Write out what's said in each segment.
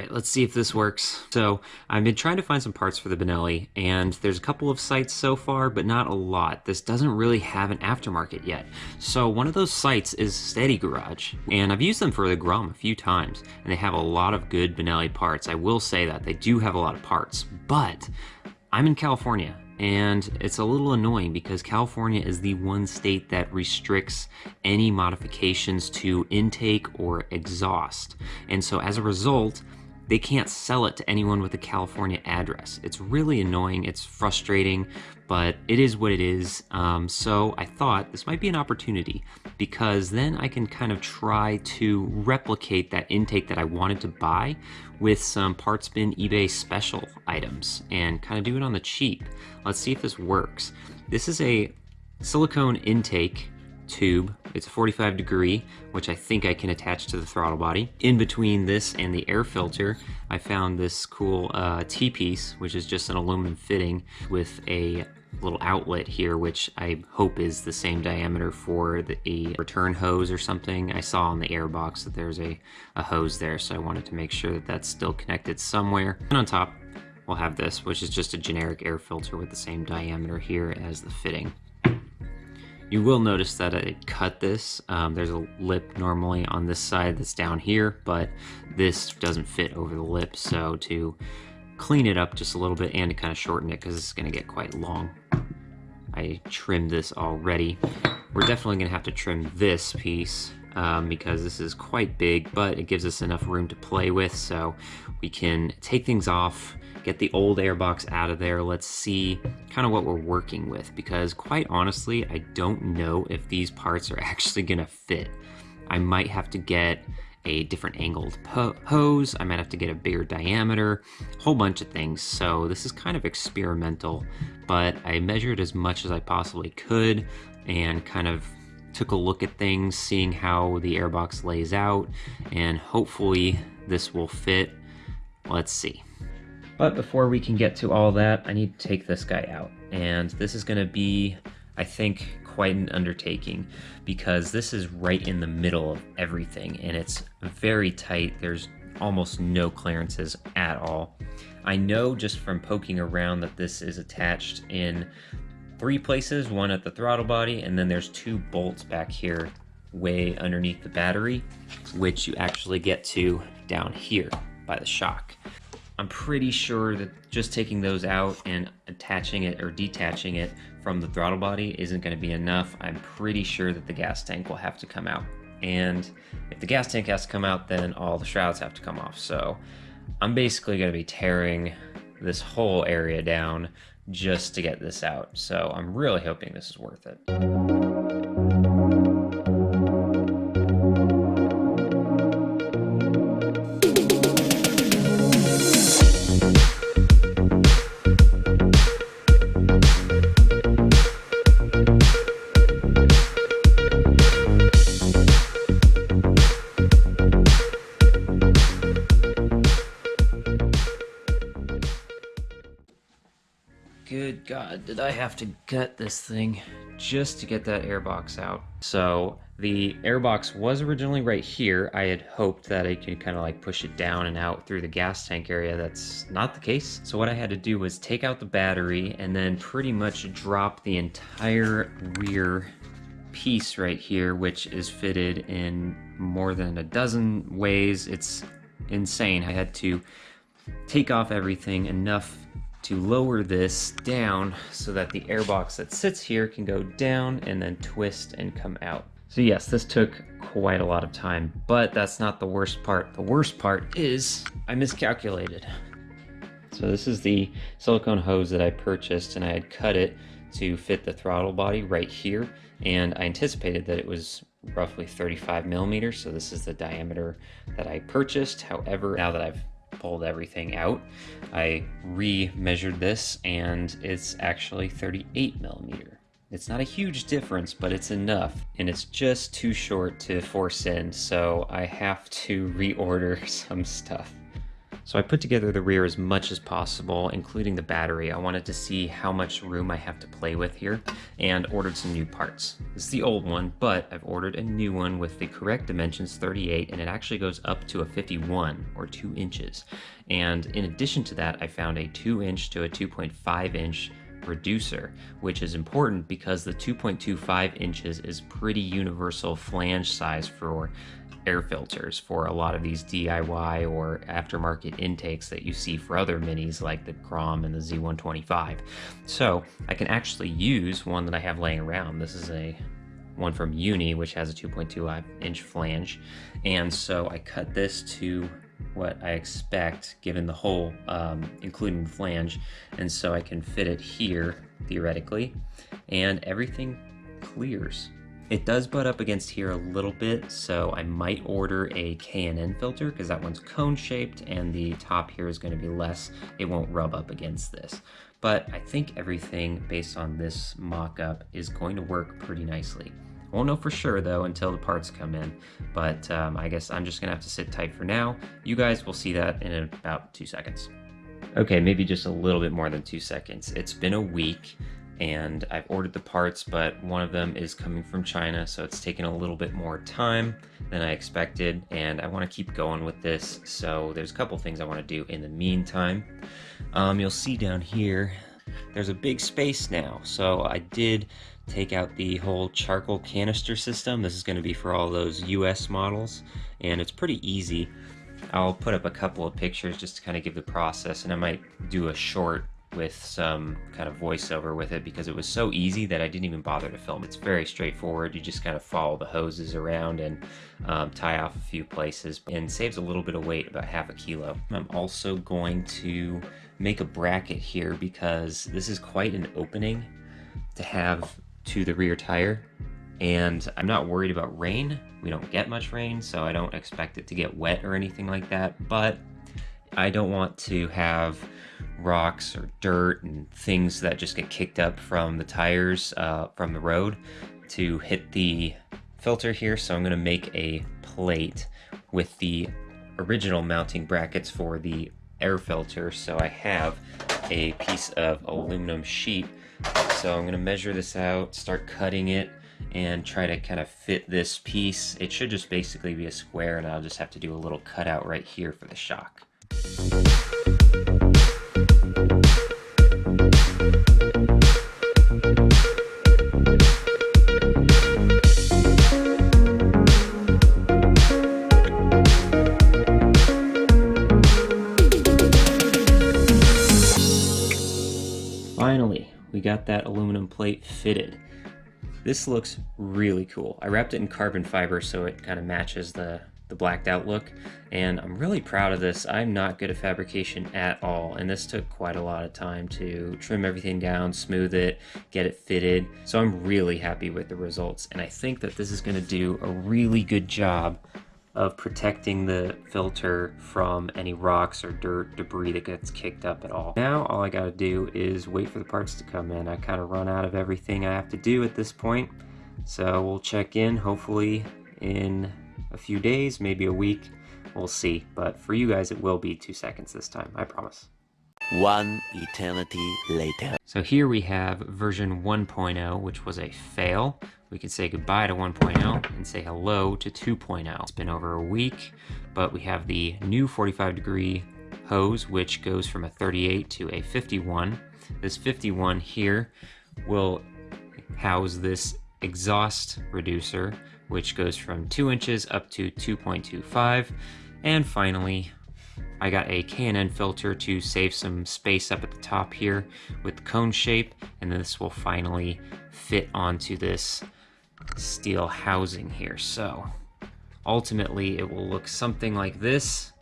right, let's see if this works. So I've been trying to find some parts for the Benelli, and there's a couple of sites so far, but not a lot. This doesn't really have an aftermarket yet. So one of those sites is Steady Garage, and I've used them for the Grom a few times, and they have a lot of good Benelli parts. I will say that, they do have a lot of parts, but I'm in California, and it's a little annoying because California is the one state that restricts any modifications to intake or exhaust. And so as a result, they can't sell it to anyone with a California address. It's really annoying, it's frustrating, but it is what it is. So I thought this might be an opportunity, because then I can kind of try to replicate that intake that I wanted to buy with some Parts Bin eBay special items and kind of do it on the cheap. Let's see if this works. This is a silicone intake tube. It's a 45 degree, which I think I can attach to the throttle body. In between this and the air filter, I found this cool T-piece, which is just an aluminum fitting with a little outlet here, which I hope is the same diameter for a return hose or something. I saw on the air box that there's a hose there, so I wanted to make sure that that's still connected somewhere. And on top, we'll have this, which is just a generic air filter with the same diameter here as the fitting. You will notice that I cut this. There's a lip normally on this side that's down here, but this doesn't fit over the lip, so to clean it up just a little bit and to kind of shorten it, because it's going to get quite long, I trimmed this already. We're definitely going to have to trim this piece because this is quite big, but it gives us enough room to play with, so we can take things off, get the old airbox out of there. Let's see kind of what we're working with, because quite honestly, I don't know if these parts are actually gonna fit. I might have to get a different angled hose, I might have to get a bigger diameter, a whole bunch of things. So this is kind of experimental, but I measured as much as I possibly could and kind of took a look at things, seeing how the airbox lays out, and hopefully this will fit. Let's see. But before we can get to all that, I need to take this guy out. And this is gonna be, I think, quite an undertaking, because this is right in the middle of everything and it's very tight. There's almost no clearances at all. I know just from poking around that this is attached in 3 places, one at the throttle body, and then there's 2 bolts back here way underneath the battery, which you actually get to down here by the shock. I'm pretty sure that just taking those out and attaching it or detaching it from the throttle body isn't going to be enough. I'm pretty sure that the gas tank will have to come out. And if the gas tank has to come out, then all the shrouds have to come off. So I'm basically going to be tearing this whole area down just to get this out. So I'm really hoping this is worth it. Good God, did I have to gut this thing just to get that airbox out. So the airbox was originally right here. I had hoped that I could kind of like push it down and out through the gas tank area. That's not the case. So what I had to do was take out the battery and then pretty much drop the entire rear piece right here, which is fitted in more than a dozen ways. It's insane. I had to take off everything enough to lower this down so that the airbox that sits here can go down and then twist and come out. So yes, this took quite a lot of time, but that's not the worst part. The worst part is I miscalculated. So this is the silicone hose that I purchased, and I had cut it to fit the throttle body right here, and I anticipated that it was roughly 35 millimeters, so this is the diameter that I purchased. However, now that I've pulled everything out, I re-measured this and it's actually 38 millimeter. It's not a huge difference, but it's enough, and it's just too short to force in, so I have to reorder some stuff. So I put together the rear as much as possible, including the battery. I wanted to see how much room I have to play with here, and ordered some new parts. This is the old one, but I've ordered a new one with the correct dimensions, 38, and it actually goes up to a 51, or 2 inches. And in addition to that, I found a 2-inch to a 2.5-inch reducer, which is important because the 2.25 inches is pretty universal flange size for air filters for a lot of these DIY or aftermarket intakes that you see for other minis like the Grom and the Z125. So I can actually use one that I have laying around. This is a one from Uni, which has a 2.25-inch flange, and so I cut this to what I expect given the hole, including the flange, and so I can fit it here theoretically, and everything clears. It does butt up against here a little bit, so I might order a K&N filter because that one's cone shaped and the top here is going to be less. It won't rub up against this. But I think everything based on this mock-up is going to work pretty nicely. Won't know for sure though until the parts come in, but I guess I'm just gonna have to sit tight for now. You guys will see that in about 2 seconds. Okay, maybe just a little bit more than 2 seconds. It's been a week and I've ordered the parts, but one of them is coming from China, so it's taken a little bit more time than I expected, and I want to keep going with this, so there's a couple things I want to do in the meantime. You'll see down here there's a big space now, so I did take out the whole charcoal canister system. This is going to be for all those US models, and it's pretty easy. I'll put up a couple of pictures just to kind of give the process, and I might do a short with some kind of voiceover with it because it was so easy that I didn't even bother to film. It's very straightforward. You just kind of follow the hoses around and tie off a few places, and saves a little bit of weight, about ½ kilo. I'm also going to make a bracket here because this is quite an opening to have to the rear tire, and I'm not worried about rain. We don't get much rain, so I don't expect it to get wet or anything like that, but I don't want to have rocks or dirt and things that just get kicked up from the tires from the road to hit the filter here. So I'm going to make a plate with the original mounting brackets for the air filter. So I have a piece of aluminum sheet. So I'm going to measure this out, start cutting it, and try to kind of fit this piece. It should just basically be a square, and I'll just have to do a little cutout right here for the shock. Finally, we got that aluminum plate fitted. This looks really cool. I wrapped it in carbon fiber so it kind of matches the blacked out look, and I'm really proud of this. I'm not good at fabrication at all, and this took quite a lot of time to trim everything down, smooth it, get it fitted. So I'm really happy with the results, and I think that this is going to do a really good job of protecting the filter from any rocks or dirt, debris that gets kicked up at all. Now all I gotta do is wait for the parts to come in. I kind of run out of everything I have to do at this point, so we'll check in hopefully in a few days, maybe a week. We'll see, but for you guys it will be 2 seconds this time, I promise. One eternity later. So here we have version 1.0, which was a fail. We can say goodbye to 1.0 and say hello to 2.0. It's been over a week, but we have the new 45-degree hose, which goes from a 38 to a 51. This 51 here will house this exhaust reducer, which goes from 2 inches up to 2.25. And finally, I got a K&N filter to save some space up at the top here with the cone shape, and this will finally fit onto this steel housing here. So ultimately it will look something like this.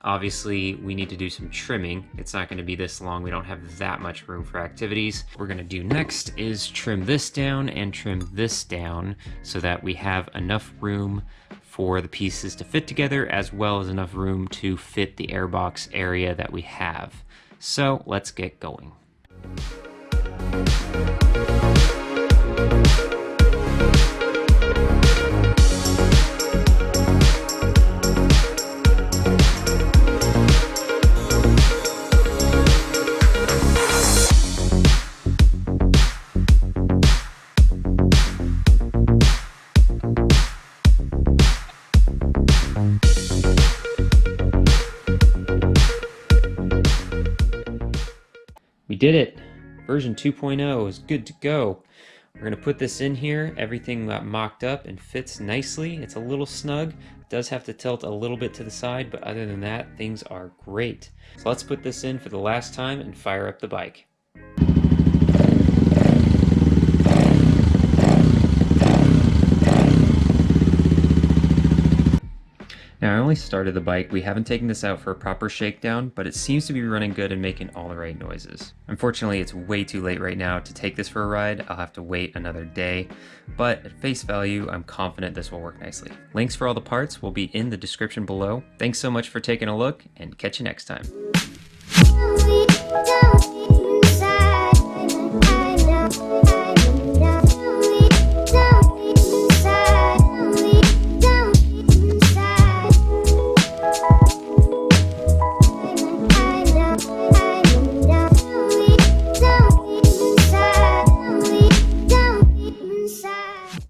Obviously we need to do some trimming. It's not going to be this long. We don't have that much room for activities. What we're going to do next is trim this down and trim this down so that we have enough room for the pieces to fit together, as well as enough room to fit the airbox area that we have. So let's get going. did it! Version 2.0 is good to go. We're going to put this in here. Everything got mocked up and fits nicely. It's a little snug. It does have to tilt a little bit to the side, but other than that, things are great. So let's put this in for the last time and fire up the bike. Now I only started the bike, we haven't taken this out for a proper shakedown, but it seems to be running good and making all the right noises. Unfortunately, it's way too late right now to take this for a ride. I'll have to wait another day, but at face value, I'm confident this will work nicely. Links for all the parts will be in the description below. Thanks so much for taking a look, and catch you next time.